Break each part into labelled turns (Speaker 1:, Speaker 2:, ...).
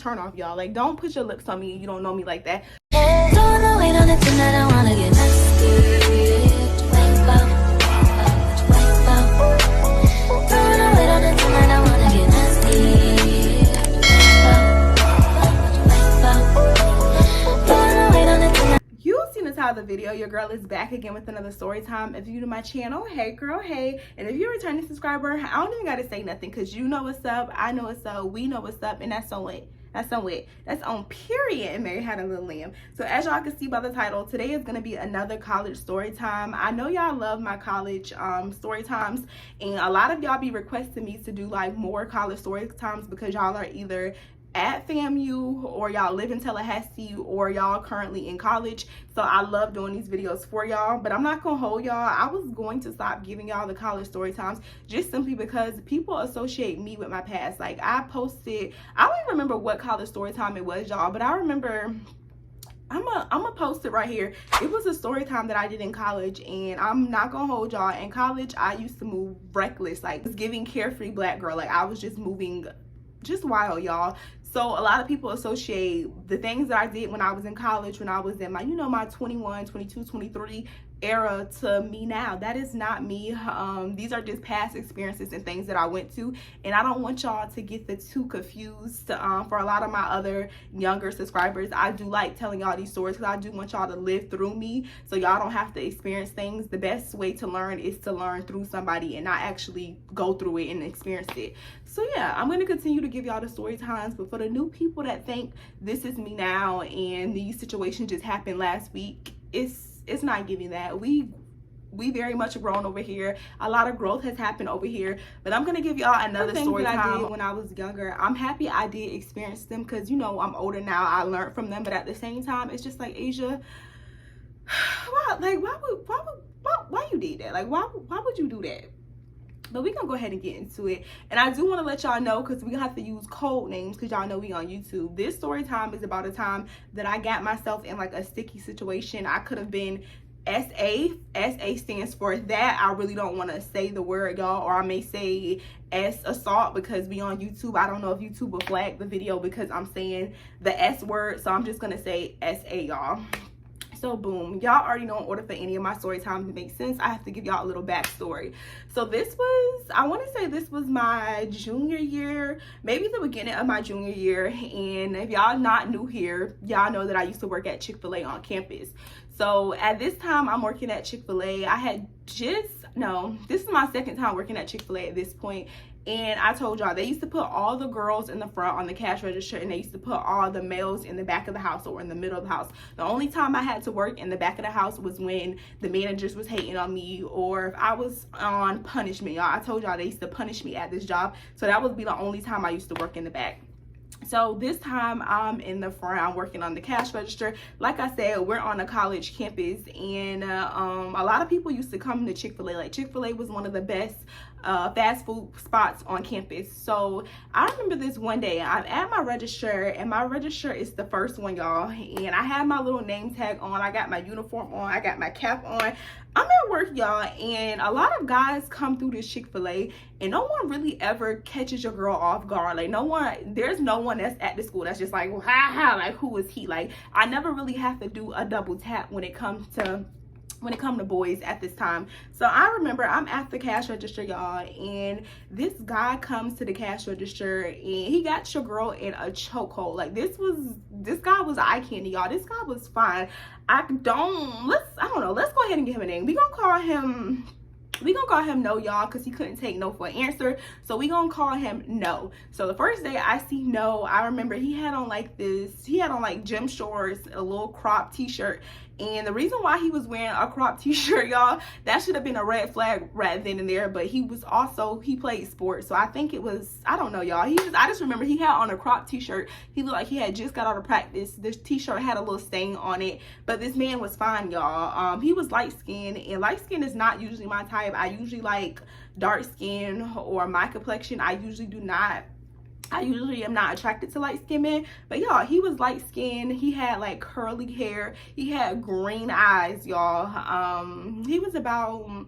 Speaker 1: turn off, y'all. Like, don't put your lips on me and you don't know me like that. The video, your girl is back again with another story time. If you're new to my channel, hey girl, hey. And if you're a returning subscriber, I don't even gotta say nothing because you know what's up, I know what's up, we know what's up, and that's on it. That's on period. And Mary had a little lamb. So as y'all can see by the title, today is gonna be another college story time. I know y'all love my college story times, and a lot of y'all be requesting me to do like more college story times because y'all are either at FAMU or y'all live in Tallahassee or y'all currently in college. So I love doing these videos for y'all, but I'm not gonna hold y'all. I was going to stop giving y'all the college story times just simply because people associate me with my past. Like, I posted, I don't even remember what college story time it was, y'all, but I remember I'm gonna post it right here. It was a story time that I did in college, and I'm not gonna hold y'all. In college, I used to move reckless, like was giving carefree black girl. Like, I was just moving just wild, y'all. So a lot of people associate the things that I did when I was in college, when I was in my, you know, my 21, 22, 23 era to me now. That is not me. These are just past experiences and things that I went to, and I don't want y'all to get the two confused. For a lot of my other younger subscribers, I do like telling y'all these stories because I do want y'all to live through me, so y'all don't have to experience things. The best way to learn is to learn through somebody and not actually go through it and experience it. So yeah, I'm going to continue to give y'all the story times, but for the new people that think this is me now and these situations just happened last week, it's not giving that. We very much grown over here. A lot of growth has happened over here, but I'm gonna give y'all another story that I did when I was younger. I'm happy I did experience them because, you know, I'm older now. I learned from them, but at the same time, it's just like, Asia, why you did that? Like, why would you do that? But we gonna go ahead and get into it. And I do want to let y'all know, because we have to use code names because y'all know we on YouTube. This story time is about a time that I got myself in like a sticky situation. I could have been SA. SA stands for that. I really don't want to say the word, y'all, or I may say S assault because we on YouTube. I don't know if YouTube will flag the video because I'm saying the S word. So I'm just gonna say SA, y'all. So boom, y'all already know in order for any of my story times to make sense, I have to give y'all a little backstory. So this was, I want to say this was my junior year, maybe the beginning of my junior year. And if y'all not new here, y'all know that I used to work at Chick-fil-A on campus. So at this time I'm working at Chick-fil-A. I had just, no, this is my second time working at Chick-fil-A at this point. And I told y'all, they used to put all the girls in the front on the cash register, and they used to put all the males in the back of the house or in the middle of the house. The only time I had to work in the back of the house was when the managers was hating on me, or if I was on punishment, y'all. I told y'all they used to punish me at this job, so that would be the only time I used to work in the back. So this time I'm in the front, I'm working on the cash register. Like I said, we're on a college campus, and a lot of people used to come to Chick-fil-A. Like, Chick-fil-A was one of the best fast food spots on campus. So I remember this one day, I'm at my register, and my register is the first one, y'all, and I have my little name tag on, I got my uniform on, I got my cap on. I'm at work, y'all, and a lot of guys come through this Chick-fil-A, and no one really ever catches your girl off guard. Like, there's no one that's at the school that's just like, well, ha, like, who is he? Like, I never really have to do a double tap when it comes to boys at this time. So I remember I'm at the cash register, y'all, and this guy comes to the cash register, and he got your girl in a chokehold. Like, this guy was eye candy, y'all. This guy was fine. I don't know, let's go ahead and give him a name. We gonna call him No, y'all, because he couldn't take no for an answer. So we gonna call him No. So the first day I see No, I remember he had on like gym shorts, a little crop t-shirt. And the reason why he was wearing a crop t-shirt, y'all, that should have been a red flag right then and there. But he played sports. So I think it was, I don't know, y'all. I just remember he had on a crop t-shirt. He looked like he had just got out of practice. This t-shirt had a little stain on it. But this man was fine, y'all. He was light skinned, and light skin is not usually my type. I usually like dark skin or my complexion. I usually am not attracted to light skinned men, but y'all, he was light skinned. He had like curly hair. He had green eyes, y'all. He was about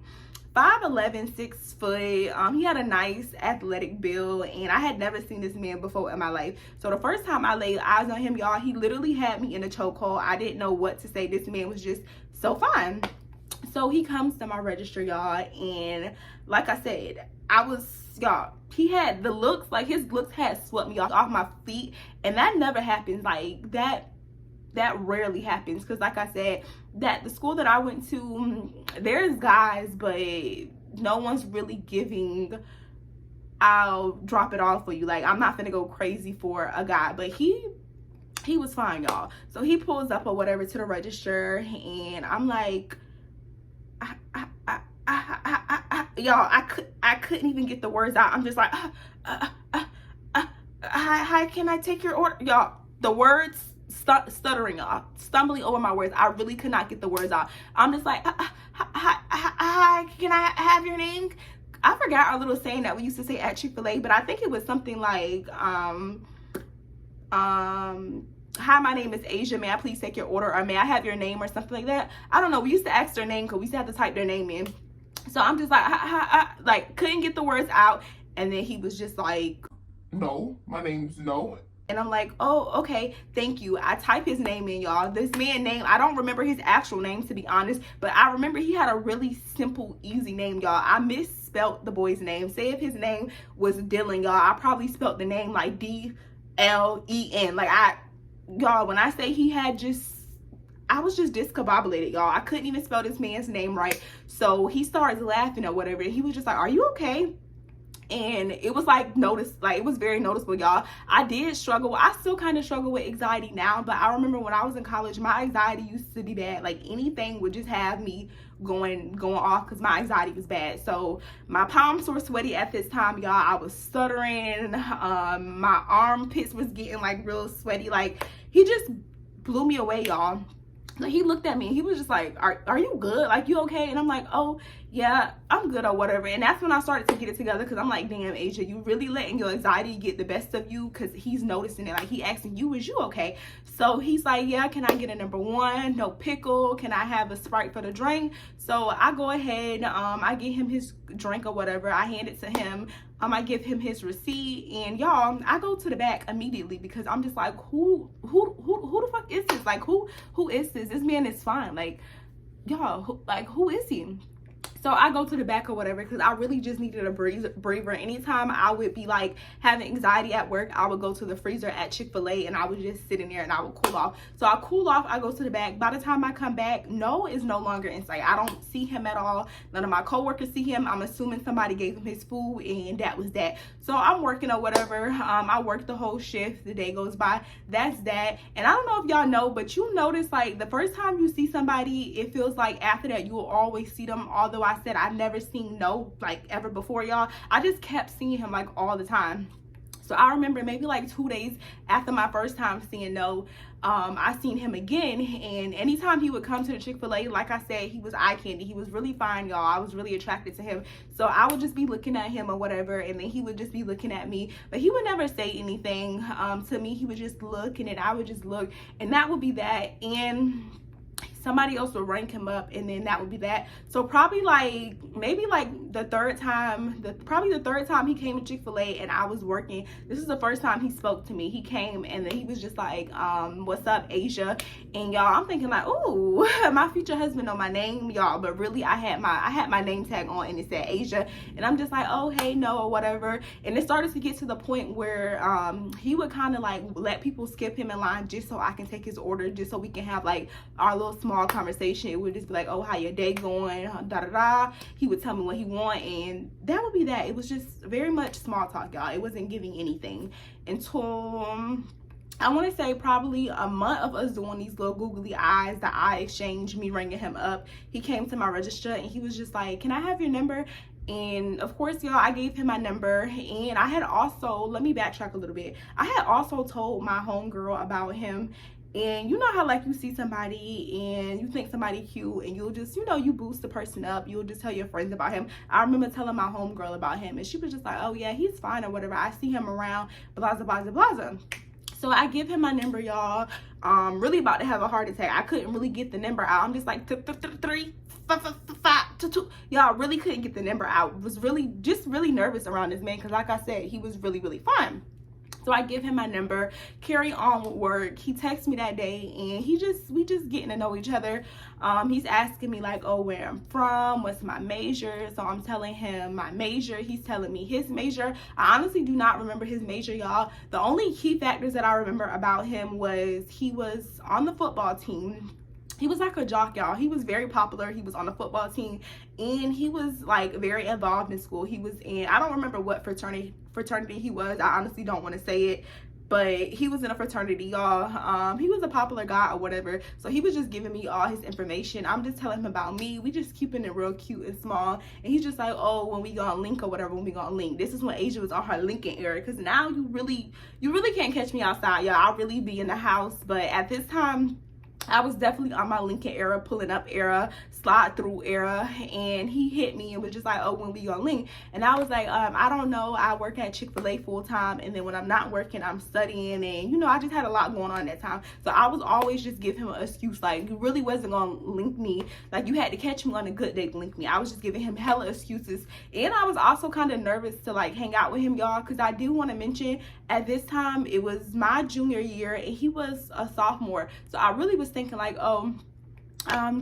Speaker 1: 5'11", 6 foot. He had a nice athletic build, and I had never seen this man before in my life. So the first time I laid eyes on him, y'all, he literally had me in a chokehold. I didn't know what to say. This man was just so fine. So he comes to my register, y'all, and like I said, y'all, he had the looks, like his looks had swept me off my feet, and that never happens. Like that rarely happens, because like I said, that the school that I went to, there's guys, but no one's really giving, I'll drop it off for you. Like, I'm not gonna go crazy for a guy, but he was fine, y'all. So he pulls up or whatever to the register, and I'm like, y'all, I couldn't even get the words out. I'm just like, hi, can I take your order? Y'all, the words stuttering, y'all, stumbling over my words. I really could not get the words out. I'm just like, hi, can I have your name? I forgot our little saying that we used to say at Chick-fil-A, but I think it was something like, hi, my name is Asia, may I please take your order, or may I have your name, or something like that. I don't know, we used to ask their name because we used to have to type their name in. So I'm just like couldn't get the words out, and then he was just like,
Speaker 2: no, my name's no.
Speaker 1: And I'm like, oh, okay, thank you. I type his name in, y'all. This man's name, I don't remember his actual name, to be honest, but I remember he had a really simple, easy name, y'all. I misspelt the boy's name. Say if his name was Dylan, y'all, I probably spelt the name like D-L-E-N. Like, y'all, when I say he had I was just discombobulated, y'all. I couldn't even spell this man's name right. So he starts laughing or whatever. He was just like, are you okay? And it was like it was very noticeable, y'all. I did struggle. I still kind of struggle with anxiety now, but I remember when I was in college, my anxiety used to be bad. Like, anything would just have me going off because my anxiety was bad. So my palms were sweaty at this time, y'all. I was stuttering. My armpits was getting like real sweaty. Like, he just blew me away, y'all. Like, he looked at me and he was just like, are you good? Like, you okay? And I'm like, oh yeah, I'm good or whatever. And that's when I started to get it together, because I'm like, damn, Asia, you really letting your anxiety get the best of you? Because he's noticing it. Like, he asking you, is you okay? So he's like, yeah, can I get a number one, no pickle? Can I have a Sprite for the drink? So I go ahead, I get him his drink or whatever. I hand it to him. I give him his receipt, and y'all, I go to the back immediately, because I'm just like, who the fuck is this? Like, who is this? This man is fine. Like, y'all, who is he? So I go to the back or whatever, because I really just needed a breather. Anytime I would be like having anxiety at work, I would go to the freezer at Chick-fil-A, and I would just sit in there and I would cool off. So I cool off, I go to the back. By the time I come back, No is no longer in sight. I don't see him at all. None of my coworkers see him. I'm assuming somebody gave him his food, and that was that. So I'm working or whatever. I worked the whole shift. The day goes by. That's that. And I don't know if y'all know, but you notice, like, the first time you see somebody, it feels like after that you will always see them. Although I said I've never seen No like ever before, y'all. I just kept seeing him like all the time. So I remember maybe like 2 days after my first time seeing No, I seen him again, and anytime he would come to the Chick-fil-A, like I said, he was eye candy. He was really fine, y'all. I was really attracted to him. So I would just be looking at him or whatever, and then he would just be looking at me, but he would never say anything to me. He would just look, and then I would just look, and that would be that. And somebody else would rank him up, and then that would be that. So probably like maybe like the third time he came to Chick-fil-A and I was working, this is the first time he spoke to me. He came, and then he was just like, what's up, Asia? And y'all, I'm thinking like, ooh, my future husband know my name, y'all, but really I had my name tag on, and it said Asia, and I'm just like, oh, hey, No, or whatever. And it started to get to the point where he would kind of like let people skip him in line just so I can take his order, just so we can have like our little small conversation. It would just be like, oh, how your day going, da da da. He would tell me what he want, and that would be that. It was just very much small talk, y'all. It wasn't giving anything until I want to say probably a month of us doing these little googly eyes, the eye exchange, me ringing him up. He came to my register, and he was just like, can I have your number? And of course, y'all, I gave him my number. And I had also, let me backtrack a little bit, I had also told my homegirl about him. And you know how like you see somebody and you think somebody cute, and you'll just, you know, you boost the person up, you'll just tell your friends about him. I remember telling my homegirl about him, and she was just like, oh yeah, he's fine or whatever, I see him around, blah blah blah blah. So I give him my number, y'all. Really about to have a heart attack. I couldn't really get the number out. I'm just like 3 5 5 y'all really couldn't get the number out. Was really nervous around this man because like I said, he was really fun. So I give him my number, carry on with work. He texts me that day and we just getting to know each other. He's asking me like, oh, where I'm from, what's my major. So I'm telling him my major. He's telling me his major. I honestly do not remember his major, y'all. The only key factors that I remember about him was he was on the football team. He was like a jock, y'all. He was very popular. He was on the football team and he was like very involved in school. He was in, I don't remember what fraternity he was. I honestly don't want to say it, but he was in a fraternity, y'all. He was a popular guy or whatever. So he was just giving me all his information. I'm just telling him about me. We just keeping it real cute and small. And he's just like, oh, when we gonna link or whatever, when we gonna link. This is when Asia was on her linking era. Because now you really can't catch me outside, y'all. I'll really be in the house. But at this time, I was definitely on my linking era, pulling up era, slide through era, and he hit me and was just like, oh, when we gonna link? And I was like, I don't know. I work at Chick-fil-A full time, and then when I'm not working, I'm studying, and you know, I just had a lot going on at that time. So I was always just give him an excuse, like you really wasn't gonna link me, like you had to catch me on a good day to link me. I was just giving him hella excuses, and I was also kind of nervous to like hang out with him, y'all, because I do want to mention at this time it was my junior year and he was a sophomore. So I really was thinking like, oh,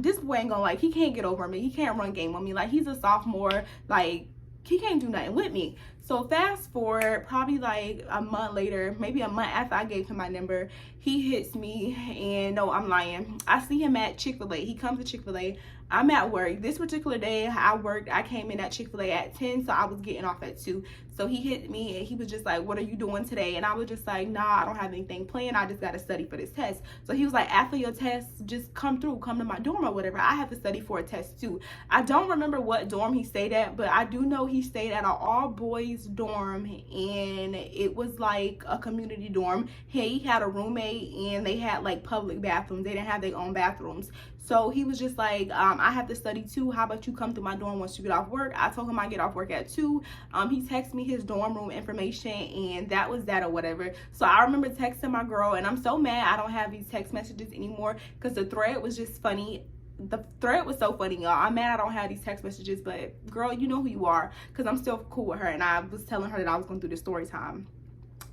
Speaker 1: this boy ain't gonna, like, he can't get over me, he can't run game on me, like he's a sophomore, like he can't do nothing with me. So fast forward probably like a month later, maybe a month after I gave him my number, he hits me, and no, I'm lying, I see him at Chick-fil-A. He comes to Chick-fil-A. I'm at work. This particular day I came in at Chick-fil-A at 10, so I was getting off at 2. So he hit me and he was just like, what are you doing today? And I was just like, nah, I don't have anything planned. I just got to study for this test. So he was like, after your test, just come to my dorm or whatever. I have to study for a test too. I don't remember what dorm he stayed at, but I do know he stayed at an all-boys dorm, and it was like a community dorm. He had a roommate and they had like public bathrooms. They didn't have their own bathrooms. So he was just like, I have to study too. How about you come through my dorm once you get off work? I told him I get off work at 2. He texted me his dorm room information, and that was that or whatever. So I remember texting my girl, and I'm so mad I don't have these text messages anymore because the thread was just funny. The thread was so funny, y'all. I'm mad I don't have these text messages, but girl, you know who you are, because I'm still cool with her, and I was telling her that I was going to do the story time.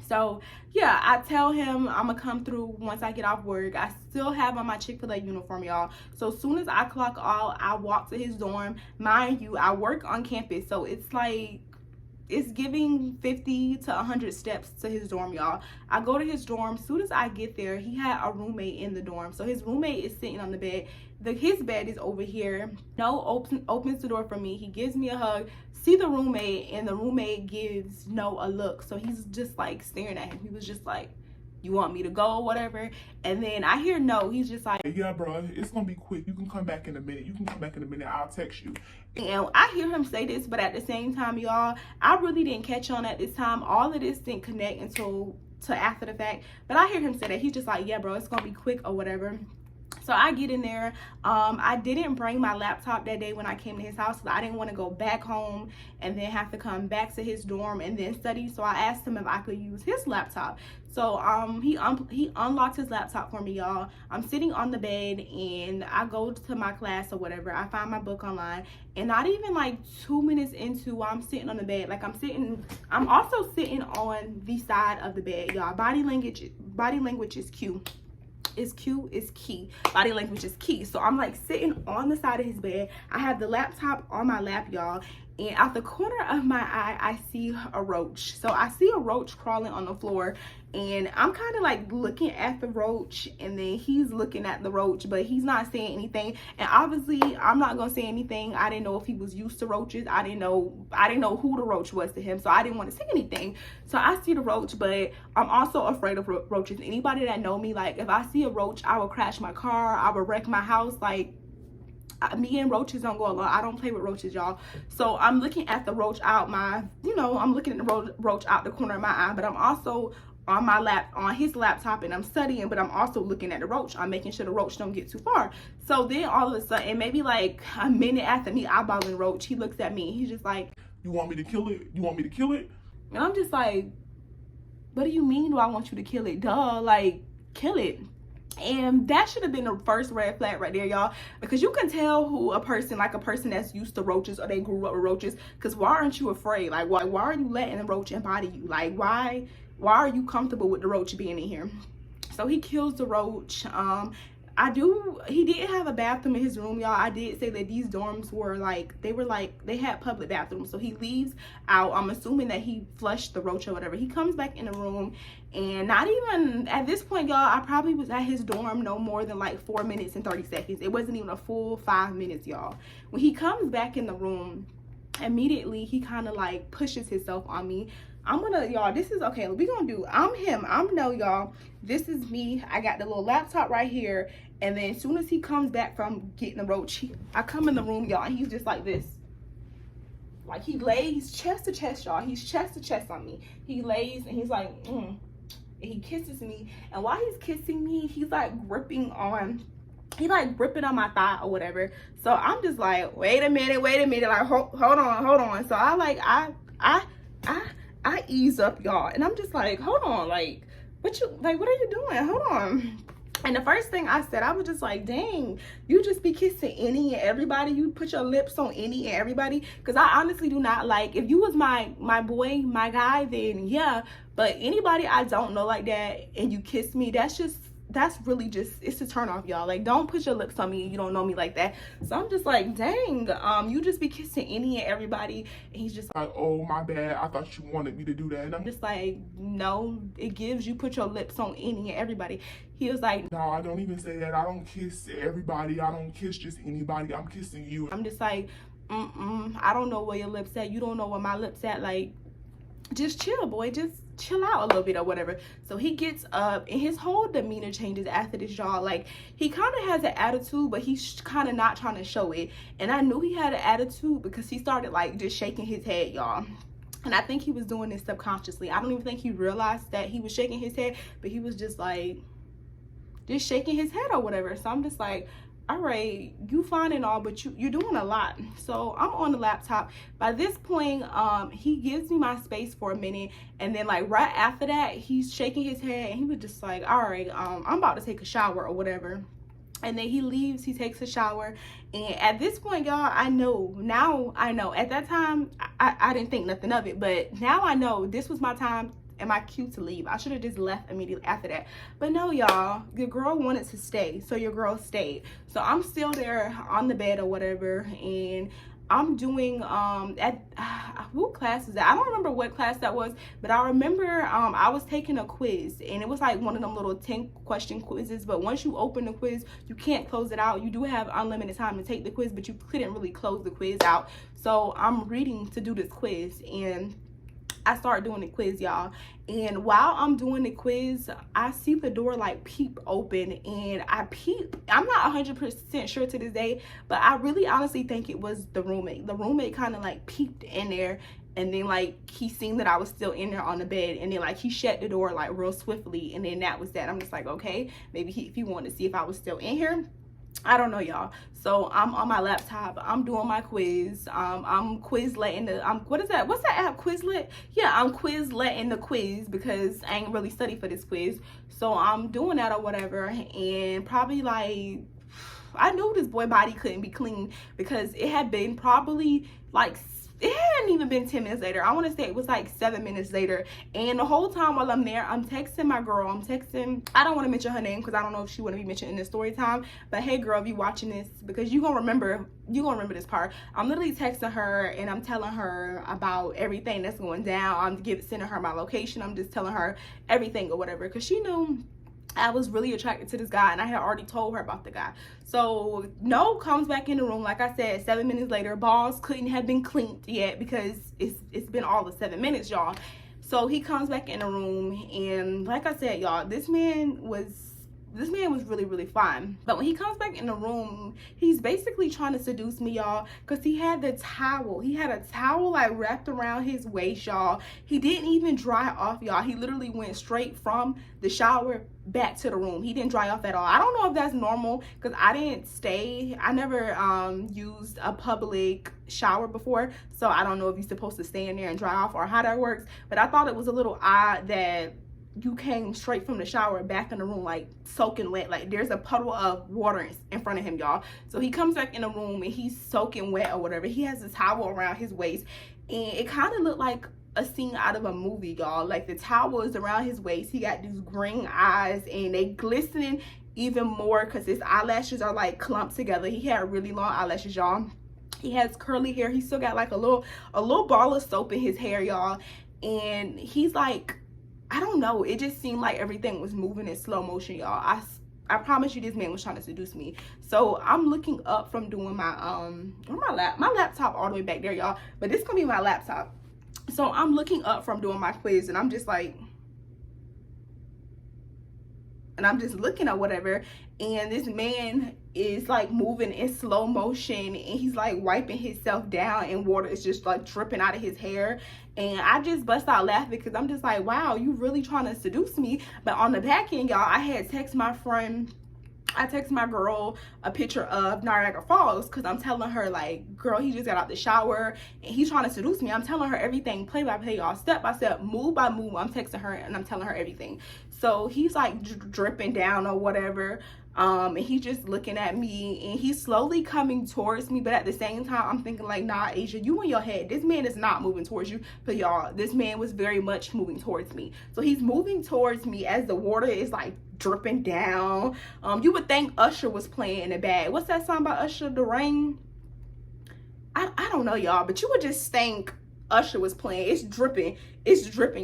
Speaker 1: So yeah, I tell him I'm gonna come through once I get off work. I still have on my Chick-fil-A uniform, y'all. So as soon as I clock out, I walk to his dorm. Mind you, I work on campus, so it's like, it's giving 50 to 100 steps to his dorm, y'all. I go to his dorm. As soon as I get there, he had a roommate in the dorm. So his roommate is sitting on the bed. His bed is over here. No opens the door for me. He gives me a hug. See the roommate, and the roommate gives No a look. So he's just like staring at him. He was just like, you want me to go or whatever? And then I hear No. He's just like,
Speaker 2: yeah, bro, it's gonna be quick. You can come back in a minute. I'll text you.
Speaker 1: And I hear him say this, but at the same time, y'all, I really didn't catch on at this time. All of this didn't connect until after the fact. But I hear him say that. He's just like, yeah, bro, it's gonna be quick or whatever. So I get in there. I didn't bring my laptop that day when I came to his house because I didn't want to go back home and then have to come back to his dorm and then study. So I asked him if I could use his laptop. So he unlocked his laptop for me, y'all. I'm sitting on the bed and I go to my class or whatever. I find my book online, and not even like 2 minutes into, I'm sitting on the bed. Like I'm also sitting on the side of the bed, y'all. Body language is cue. Is key. Body language is key. So I'm like sitting on the side of his bed. I have the laptop on my lap, y'all, and out the corner of my eye I see a roach. So I see a roach crawling on the floor, and I'm kind of like looking at the roach, and then he's looking at the roach, but he's not saying anything. And obviously I'm not gonna say anything. I didn't know if he was used to roaches. I didn't know who the roach was to him, so I didn't want to say anything. So I see the roach, but I'm also afraid of roaches. Anybody that know me, like if I see a roach, I will crash my car, I will wreck my house. Like, me and roaches don't go along. I don't play with roaches, y'all. So I'm looking at the roach out I'm looking at the roach out the corner of my eye, but I'm also on his laptop, and I'm studying, but I'm also looking at the roach. I'm making sure the roach don't get too far. So then all of a sudden, maybe like a minute after me eyeballing the roach, he looks at me and he's just like,
Speaker 2: you want me to kill it?
Speaker 1: And I'm just like, what do you mean do I want you to kill it? Duh, like, kill it. And that should have been the first red flag right there, y'all, because you can tell who a person that's used to roaches or they grew up with roaches. Because why aren't you afraid? Like, why are you letting the roach embody you? Like, why are you comfortable with the roach being in here? So he kills the roach. He didn't have a bathroom in his room, y'all. I did say that these dorms were they had public bathrooms. So he leaves out. I'm assuming that he flushed the roach or whatever. He comes back in the room, and not even at this point, y'all, I probably was at his dorm no more than like 4 minutes and 30 seconds. It wasn't even a full 5 minutes, y'all. When he comes back in the room, immediately he kind of like pushes himself on me. Y'all, this is okay. We gonna do, I'm him. Y'all, this is me. I got the little laptop right here. And then as soon as he comes back from getting the roach, I come in the room, y'all, and he's just like this. Like, he lays chest to chest, y'all. He's chest to chest on me. He lays and he's like, and he kisses me. And while he's kissing me, he's like gripping on my thigh or whatever. So I'm just like, wait a minute, like hold on. So I ease up, y'all, and I'm just like, hold on, like what are you doing? Hold on. And the first thing I said, I was just like, dang, you just be kissing any and everybody. You put your lips on any and everybody. Because I honestly do not like, if you was my boy, my guy, then yeah. But anybody I don't know like that and you kiss me, that's really just, it's a turn off, y'all. Like, don't put your lips on me and you don't know me like that. So I'm just like, dang, you just be kissing any and everybody. And he's just
Speaker 2: like, oh, my bad, I thought you wanted me to do that. And I'm
Speaker 1: just like, no, it gives you put your lips on any and everybody. He was like,
Speaker 2: no, I don't even say that. I don't kiss everybody. I don't kiss just anybody. I'm kissing you.
Speaker 1: I'm just like, I don't know where your lips at. You don't know where my lips at. Like, just chill, boy. Just chill out a little bit or whatever. So he gets up and his whole demeanor changes after this, y'all. Like, he kind of has an attitude, but he's kind of not trying to show it. And I knew he had an attitude because he started like just shaking his head, y'all. And I think he was doing this subconsciously. I don't even think he realized that he was shaking his head, but he was just like, just shaking his head or whatever. So I'm just like, all right, you fine and all, but you're doing a lot. So I'm on the laptop. By this point, he gives me my space for a minute, and then like right after that, he's shaking his head and he was just like, all right, I'm about to take a shower or whatever. And then he leaves, he takes a shower. And at this point, y'all, I know. At that time, I didn't think nothing of it, but now I know this was my time and my cue to leave. I should have just left immediately after that. But no, y'all, your girl wanted to stay, so your girl stayed. So I'm still there on the bed or whatever, and I'm doing what class is that? I don't remember what class that was, but I remember I was taking a quiz, and it was like one of them little 10-question quizzes. But once you open the quiz, you can't close it out. You do have unlimited time to take the quiz, but you couldn't really close the quiz out. So I'm reading to do this quiz, and I start doing the quiz, y'all. And while I'm doing the quiz, I see the door like peep open, and I peep. I'm not 100% sure to this day, but I really honestly think it was the roommate. The roommate kind of like peeped in there, and then like he seen that I was still in there on the bed, and then like he shut the door like real swiftly, and then that was that. I'm just like, okay, maybe if he wanted to see if I was still in here. I don't know, y'all. So I'm on my laptop, I'm doing my quiz. I'm Quizletting the what is that? What's that app? Quizlet? Yeah, I'm Quizletting the quiz because I ain't really studied for this quiz. So I'm doing that or whatever, and probably like, I knew this boy body couldn't be clean because it had been probably like, it hadn't even been 10 minutes later. I want to say it was like 7 minutes later. And the whole time while I'm there, I'm texting my girl. I don't want to mention her name because I don't know if she want to be mentioned in this story time. But hey girl, if you watching this, because you're gonna remember this part. I'm literally texting her and I'm telling her about everything that's going down. I'm sending her my location. I'm just telling her everything or whatever, because she knew I was really attracted to this guy, and I had already told her about the guy. So No comes back in the room. Like I said, 7 minutes later, balls couldn't have been cleaned yet because it's been all of 7 minutes, y'all. So he comes back in the room, and like I said, y'all, this man was really, really fine. But when he comes back in the room, he's basically trying to seduce me, y'all, because he had a towel like wrapped around his waist, y'all. He didn't even dry off, y'all. He literally went straight from the shower back to the room. He didn't dry off at all. I don't know if that's normal because I never used a public shower before, so I don't know if you're supposed to stay in there and dry off or how that works. But I thought it was a little odd that you came straight from the shower back in the room, like soaking wet. Like there's a puddle of water in front of him, y'all. So he comes back in the room and he's soaking wet or whatever. He has a towel around his waist, and it kind of looked like a scene out of a movie, y'all. Like the towel is around his waist. He got these green eyes, and they glistening even more because his eyelashes are like clumped together. He had really long eyelashes, y'all. He has curly hair. He still got like a little ball of soap in his hair, y'all. And he's like, I don't know, it just seemed like everything was moving in slow motion, y'all. I promise you this man was trying to seduce me. So I'm looking up from doing my my laptop all the way back there, y'all, but this is gonna be my laptop. So I'm looking up from doing my quiz, and I'm just like, and I'm just looking at whatever, and this man is like moving in slow motion, and he's like wiping himself down, and water is just like dripping out of his hair. And I just bust out laughing because I'm just like, wow, you really trying to seduce me. But on the back end, y'all, I had text my friend, I texted my girl a picture of Niagara Falls because I'm telling her, like, girl, he just got out the shower and he's trying to seduce me. I'm telling her everything play by play, y'all, step by step, move by move. I'm texting her and I'm telling her everything. So he's like dripping down or whatever, and he's just looking at me, and he's slowly coming towards me. But at the same time, I'm thinking like, nah, Asia, you in your head, this man is not moving towards you. But y'all, this man was very much moving towards me. So he's moving towards me as the water is like dripping down. You would think Usher was playing in the bag. What's that song by Usher, The Rain? I don't know, y'all, but you would just think Usher was playing. It's dripping,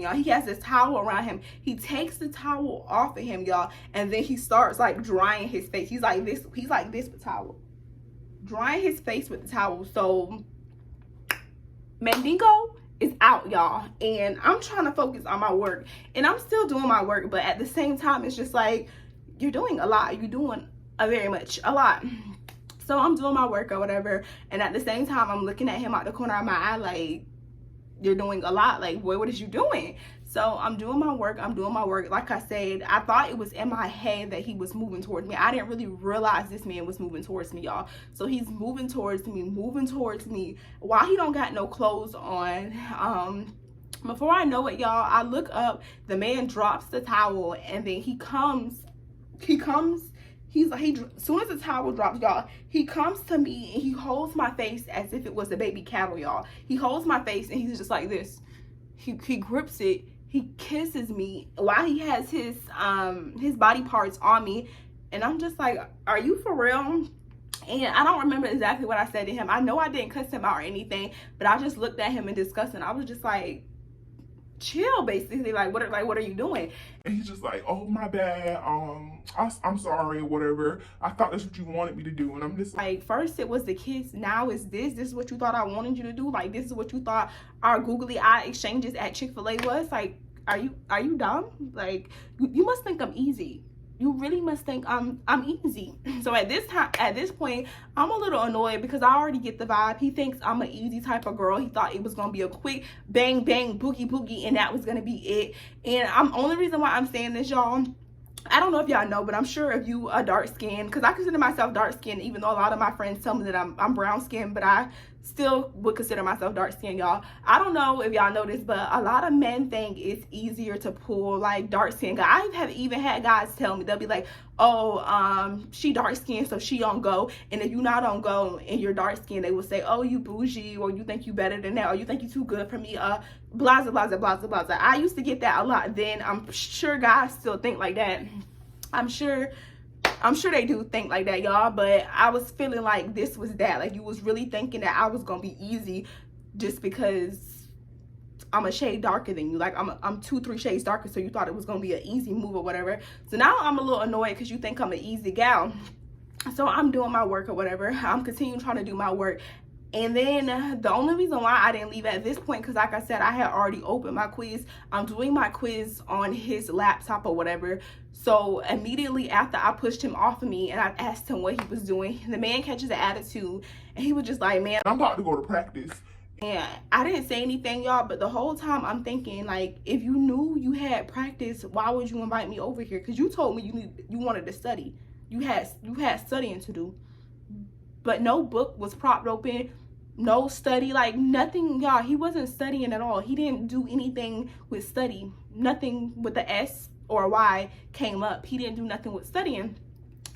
Speaker 1: y'all. He has this towel around him. He takes the towel off of him, y'all, and then he starts like drying his face. He's like this with the towel, drying his face with the towel. So Mandingo is out, y'all, and I'm trying to focus on my work, and I'm still doing my work, but at the same time, it's just like, you're doing a lot. You're doing very much a lot. So I'm doing my work or whatever, and at the same time, I'm looking at him out the corner of my eye like, you're doing a lot. Like, boy, what is you doing? So I'm doing my work. Like I said, I thought it was in my head that he was moving towards me. I didn't really realize this man was moving towards me, y'all. So he's moving towards me while he don't got no clothes on. Before I know it, y'all, I look up, the man drops the towel, and then he comes, he's like, as soon as the towel drops, y'all, he comes to me and he holds my face as if it was a baby cattle, y'all. He holds my face and he's just like this. He grips it. He kisses me while he has his body parts on me, and I'm just like, are you for real? And I don't remember exactly what I said to him. I know I didn't cuss him out or anything, but I just looked at him in disgust, and I was just like, chill, basically. Like, what are you doing?
Speaker 2: And he's just like, oh, my bad, I'm sorry, whatever, I thought that's what you wanted me to do. And I'm just
Speaker 1: like, first it was the kiss, now it's this is what you thought I wanted you to do? Like, this is what you thought our googly eye exchanges at Chick-fil-A was? Like, are you dumb? Like, you must think I'm easy. You really must think I'm easy. So at this point, I'm a little annoyed because I already get the vibe. He thinks I'm an easy type of girl. He thought it was gonna be a quick bang bang boogie boogie, and that was gonna be it. And only reason why I'm saying this, y'all, I don't know if y'all know, but I'm sure if you are dark skinned, because I consider myself dark skinned, even though a lot of my friends tell me that I'm brown skinned, but I still would consider myself dark skinned, y'all. I don't know if y'all know this, but a lot of men think it's easier to pull like dark skin. I have even had guys tell me, they'll be like, oh, she dark skinned, so she don't go. And if you not on go and you're dark skinned, they will say, oh, you bougie, or you think you better than that, or you think you too good for me, blah, blah, blah, blah, blah, blah. I used to get that a lot then. I'm sure guys still think like that. I'm sure they do think like that, y'all, but I was feeling like this was that. Like, you was really thinking that I was gonna be easy just because I'm a shade darker than you. Like, I'm 2-3 shades darker, so you thought it was gonna be an easy move or whatever. So now I'm a little annoyed because you think I'm an easy gal. So I'm doing my work or whatever. I'm continuing trying to do my work. And then the only reason why I didn't leave at this point, because like I said, I had already opened my quiz. I'm doing my quiz on his laptop or whatever. So immediately after I pushed him off of me and I asked him what he was doing, the man catches an attitude and he was just like, man,
Speaker 2: I'm about to go to practice.
Speaker 1: And I didn't say anything, y'all, but the whole time I'm thinking, like, if you knew you had practice, why would you invite me over here? Because you told me you wanted to study. You had studying to do. But no book was propped open. no study, like nothing, y'all. He wasn't studying at all. He didn't do anything with study. Nothing with the S or Y came up. He didn't do nothing with studying.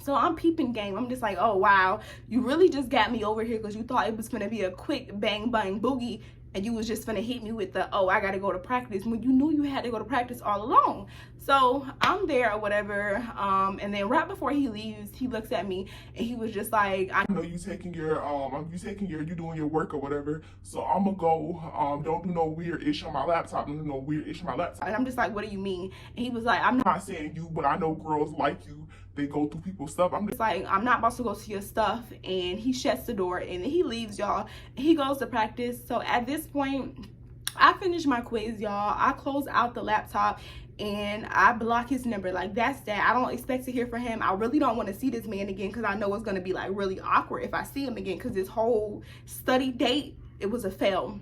Speaker 1: So I'm peeping game. I'm just like, oh wow, you really just got me over here because you thought it was gonna be a quick bang bang boogie, and you was just gonna hit me with the, oh, I gotta go to practice, when you knew you had to go to practice all along. So I'm there or whatever, and then right before he leaves, he looks at me and he was just like, I
Speaker 2: know you doing your work or whatever, so I'm gonna go. Don't do no weird ish on my laptop. Don't do no weird ish on my laptop.
Speaker 1: And I'm just like, what do you mean? And he was like, I'm
Speaker 2: not saying you, but I know girls like you. They go through people's stuff. I'm just
Speaker 1: like, I'm not about to go to your stuff. And he shuts the door and he leaves, y'all. And he goes to practice. So at this point, I finish my quiz, y'all. I close out the laptop and I block his number. Like, that's that. I don't expect to hear from him. I really don't want to see this man again because I know it's going to be like really awkward if I see him again, because this whole study date, it was a fail.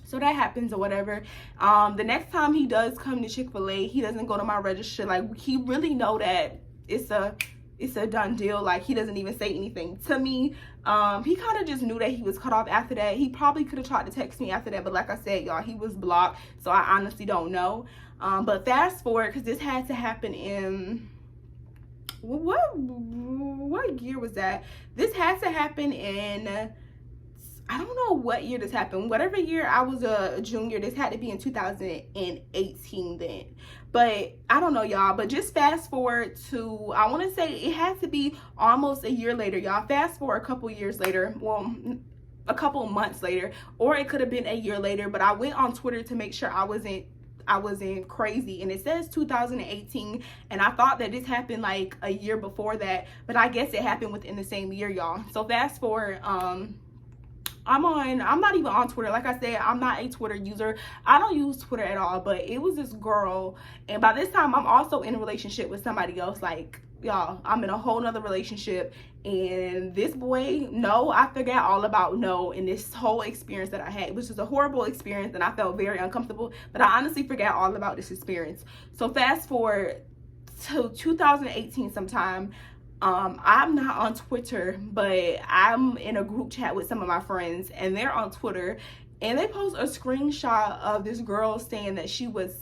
Speaker 1: So that happens or whatever. The next time he does come to Chick-fil-A, he doesn't go to my register. Like, he really know that it's a done deal. Like, he doesn't even say anything to me. He kind of just knew that he was cut off after that. He probably could have tried to text me after that, but like I said, y'all, he was blocked, so I honestly don't know. But fast forward, because this had to happen in what year was that? This had to happen in, I don't know what year this happened. Whatever year I was a junior, this had to be in 2018 then. But I don't know, y'all. But just fast forward to, I want to say it had to be almost a year later, y'all. Fast forward a couple years later. Well, a couple months later. Or it could have been a year later. But I went on Twitter to make sure I wasn't crazy, and it says 2018, and I thought that this happened like a year before that, but I guess it happened within the same year, y'all. So fast forward, I'm not even on Twitter. Like I said, I'm not a Twitter user. I don't use Twitter at all, but it was this girl, and by this time I'm also in a relationship with somebody else. Like, y'all, I'm in a whole nother relationship, and this boy, no, I forgot all about no in this whole experience that I had, which was a horrible experience, and I felt very uncomfortable, but I honestly forgot all about this experience. So fast forward to 2018 sometime. I'm not on Twitter, but I'm in a group chat with some of my friends, and they're on Twitter, and they post a screenshot of this girl saying that she was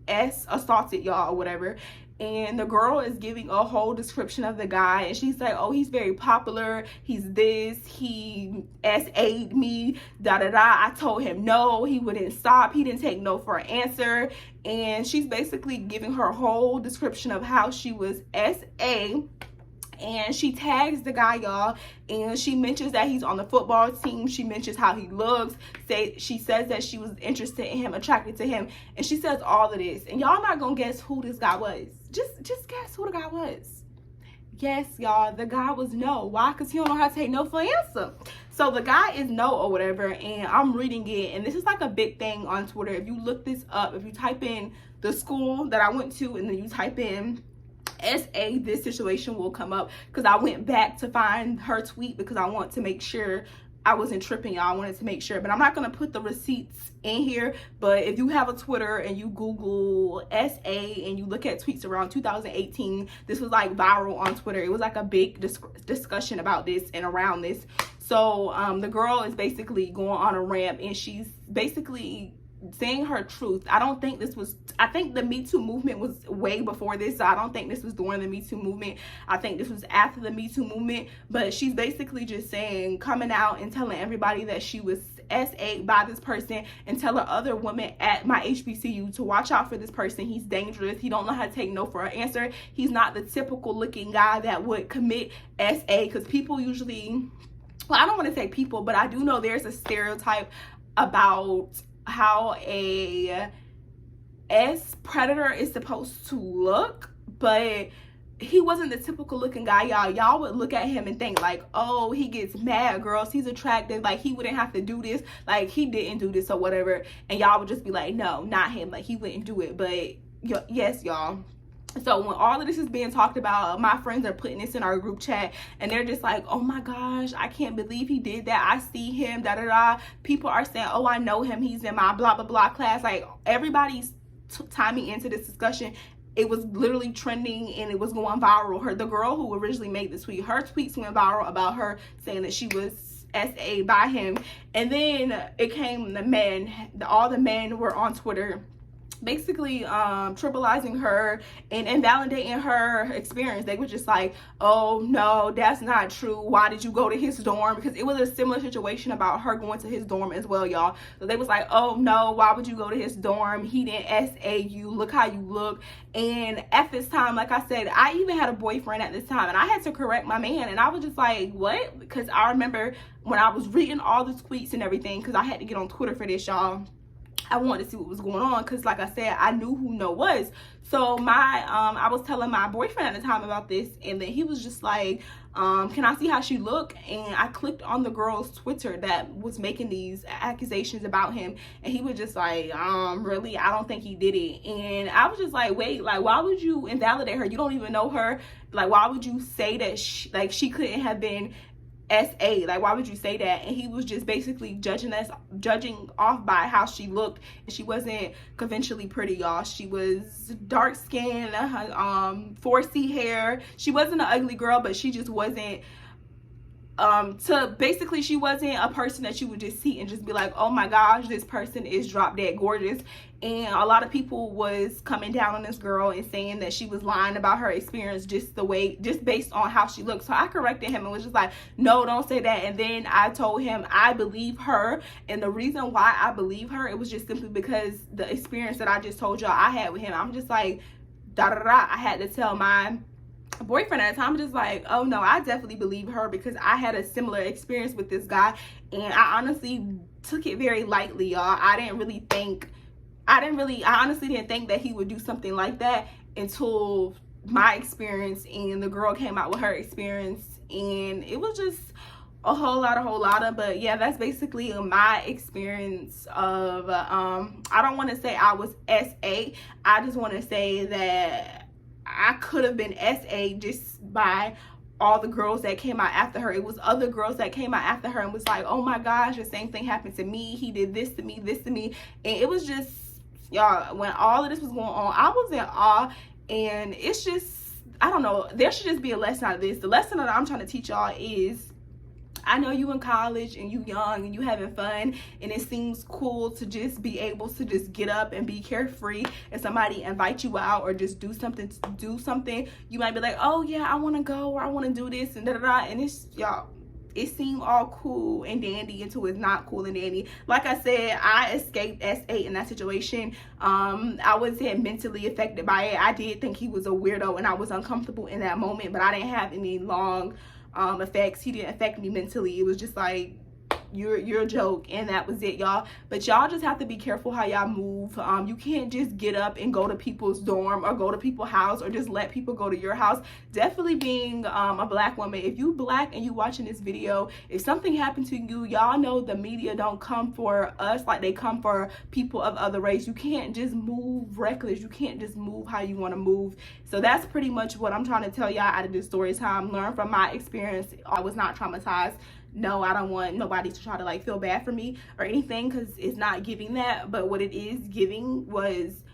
Speaker 1: assaulted, y'all, or whatever. And the girl is giving a whole description of the guy, and she's like, oh, he's very popular, he's this, he SA'd me, da da da. I told him no, he wouldn't stop, he didn't take no for an answer. And she's basically giving her whole description of how she was SA. And she tags the guy, y'all, and she mentions that he's on the football team. She mentions how he looks. She says that she was interested in him, attracted to him, and she says all of this. And y'all not gonna guess who this guy was. Just guess who the guy was. Yes, y'all, the guy was no. Why? Because he don't know how to take no for an answer. So the guy is no or whatever, and I'm reading it, and this is like a big thing on Twitter. If you look this up, if you type in the school that I went to, and then you type in SA, this situation will come up, because I went back to find her tweet because I want to make sure I wasn't tripping, y'all. I wanted to make sure, but I'm not going to put the receipts in here. But if you have a Twitter and you Google SA and you look at tweets around 2018, this was like viral on Twitter. It was like a big discussion about this and around this. So the girl is basically going on a rant, and she's basically saying her truth. I think the Me Too movement was way before this, so I don't think this was during the Me Too movement. I think this was after the Me Too movement. But she's basically just saying, coming out and telling everybody that she was SA'd by this person, and telling other women at my HBCU to watch out for this person. He's dangerous. He don't know how to take no for an answer. He's not the typical looking guy that would commit SA, because people usually, well, I don't want to say people, but I do know there's a stereotype about how a predator is supposed to look, but he wasn't the typical looking guy, y'all. Y'all would look at him and think like, oh, he gets mad girls, he's attractive, like he wouldn't have to do this, like he didn't do this or whatever, and y'all would just be like, no, not him, like he wouldn't do it. But yes, y'all. So when all of this is being talked about, my friends are putting this in our group chat, and they're just like, oh my gosh, I can't believe he did that. I see him, da da da. People are saying, oh, I know him, he's in my blah blah blah class. Like, everybody's timing into this discussion, it was literally trending and it was going viral. The girl who originally made the tweet, her tweets went viral about her saying that she was SA by him. And then it came the men, all the men were on Twitter basically trivializing her and invalidating her experience. They were just like, oh no, that's not true, why did you go to his dorm? Because it was a similar situation about her going to his dorm as well, y'all. So they was like, oh no, why would you go to his dorm? He didn't SA you, look how you look. And at this time, like I said, I even had a boyfriend at this time, and I had to correct my man, and I was just like, what? Because I remember when I was reading all the tweets and everything, because I had to get on Twitter for this, y'all. I wanted to see what was going on, because like I said, I knew who No was. So I was telling my boyfriend at the time about this, and then he was just like, can I see how she look? And I clicked on the girl's Twitter that was making these accusations about him, and he was just like, really? I don't think he did it. And I was just like, wait, like, why would you invalidate her? You don't even know her. Like, why would you say that she couldn't have been SA? Like, why would you say that? And he was just basically judging off by how she looked, and she wasn't conventionally pretty, y'all. She was dark skinned, 4C hair. She wasn't an ugly girl, but she just wasn't she wasn't a person that you would just see and just be like, oh my gosh, this person is drop dead gorgeous. And a lot of people was coming down on this girl and saying that she was lying about her experience just based on how she looked. So I corrected him and was just like, no, don't say that. And then I told him I believe her, and the reason why I believe her, it was just simply because the experience that I just told y'all I had with him. I'm just like, da da da. I had to tell my boyfriend at the time, just like, oh no, I definitely believe her, because I had a similar experience with this guy, and I honestly took it very lightly, y'all. I honestly didn't think that he would do something like that until my experience and the girl came out with her experience, and it was just a whole lot of, but yeah, that's basically my experience of I don't want to say I was SA, I just want to say that I could have been SA just by all the girls that came out after her. It was other girls that came out after her and was like, oh my gosh, the same thing happened to me, he did this to me, and it was just, y'all, when all of this was going on, I was in awe. And it's just, I don't know, there should just be a lesson out of this. The lesson that I'm trying to teach y'all is, I know you in college and you young and you having fun, and it seems cool to just be able to just get up and be carefree, and somebody invite you out or just do something, you might be like, oh yeah, I want to go, or I want to do this, and da da da. And it's, y'all, it seemed all cool and dandy until it's not cool and dandy. Like I said, I escaped SA in that situation. I wasn't mentally affected by it. I did think he was a weirdo and I was uncomfortable in that moment, but I didn't have any long effects. He didn't affect me mentally. It was just like, you're a joke, and that was it, y'all. But y'all just have to be careful how y'all move. You can't just get up and go to people's dorm or go to people's house or just let people go to your house. Definitely being a black woman, if you black and you watching this video, if something happened to you, y'all know the media don't come for us like they come for people of other race. You can't just move reckless. You can't just move how you want to move. So that's pretty much what I'm trying to tell y'all out of this story time. Learn from my experience. I was not traumatized. No, I don't want nobody to try to like feel bad for me or anything, because it's not giving that. But what it is giving was,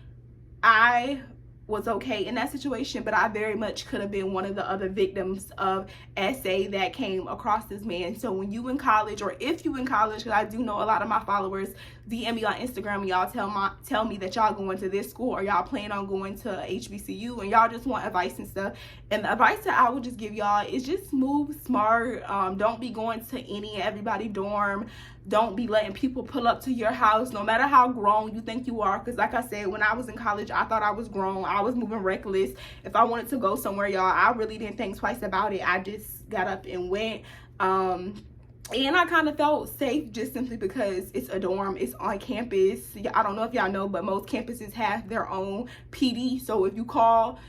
Speaker 1: I was okay in that situation, but I very much could have been one of the other victims of SA that came across this man. So when you in college, or if you in college, because I do know a lot of my followers DM me on Instagram and y'all tell me that y'all going to this school or y'all plan on going to HBCU, and y'all just want advice and stuff. And the advice that I would just give y'all is just move smart. Don't be going to any and everybody dorm. Don't be letting people pull up to your house, no matter how grown you think you are. Because like I said, when I was in college, I thought I was grown. I was moving reckless. If I wanted to go somewhere, y'all, I really didn't think twice about it. I just got up and went. And I kind of felt safe just simply because it's a dorm, it's on campus. I don't know if y'all know, but most campuses have their own PD. So if you call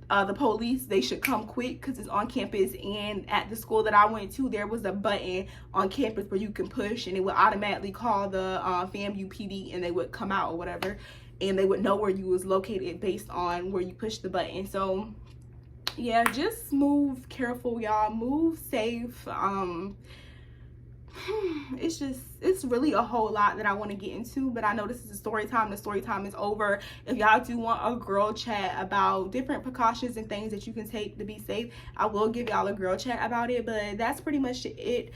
Speaker 1: the police, they should come quick because it's on campus. And at the school that I went to, there was a button on campus where you can push and it would automatically call the FAMU PD, and they would come out or whatever, and they would know where you was located based on where you push the button. So yeah, just move careful, y'all. Move safe. it's really a whole lot that I want to get into, but I know this is a story time. The story time is over. If y'all do want a girl chat about different precautions and things that you can take to be safe, I will give y'all a girl chat about it, but that's pretty much it.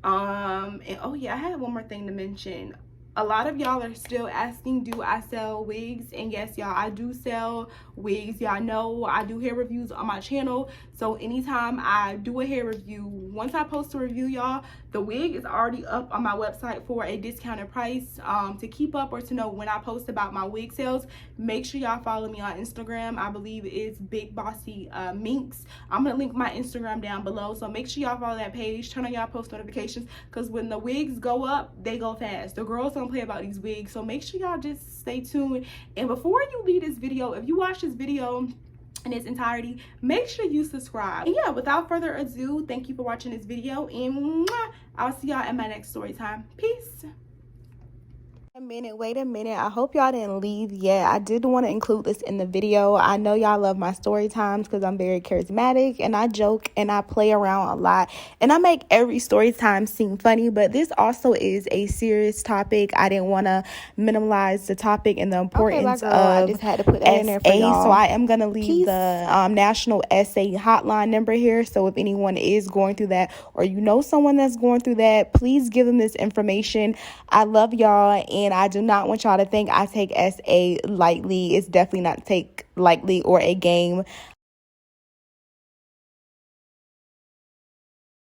Speaker 1: And oh yeah, I had one more thing to mention. A lot of y'all are still asking, do I sell wigs? And yes, y'all, I do sell wigs. Y'all know I do hair reviews on my channel. So anytime I do a hair review, once I post a review, y'all, the wig is already up on my website for a discounted price. To keep up or to know when I post about my wig sales, make sure y'all follow me on Instagram. I believe it's Big Bossy Minx. I'm gonna link my Instagram down below, so make sure y'all follow that page. Turn on y'all post notifications, because when the wigs go up, they go fast. The girls don't play about these wigs, so make sure y'all just stay tuned. And before you leave this video, if you watch this video in its entirety, make sure you subscribe. And yeah, without further ado, thank you for watching this video, and I'll see y'all in my next story time. Peace. Wait a minute, I hope y'all didn't leave yet. I did want to include this in the video. I know y'all love my story times because I'm very charismatic and I joke and I play around a lot and I make every story time seem funny, but this also is a serious topic. I didn't want to minimize the topic and the importance of I just had to put that in there for y'all. So I am going to leave the National SA hotline number here, so if anyone is going through that or you know someone that's going through that, please give them this information. I love y'all, and I do not want y'all to think I take SA lightly. It's definitely not take lightly or a game.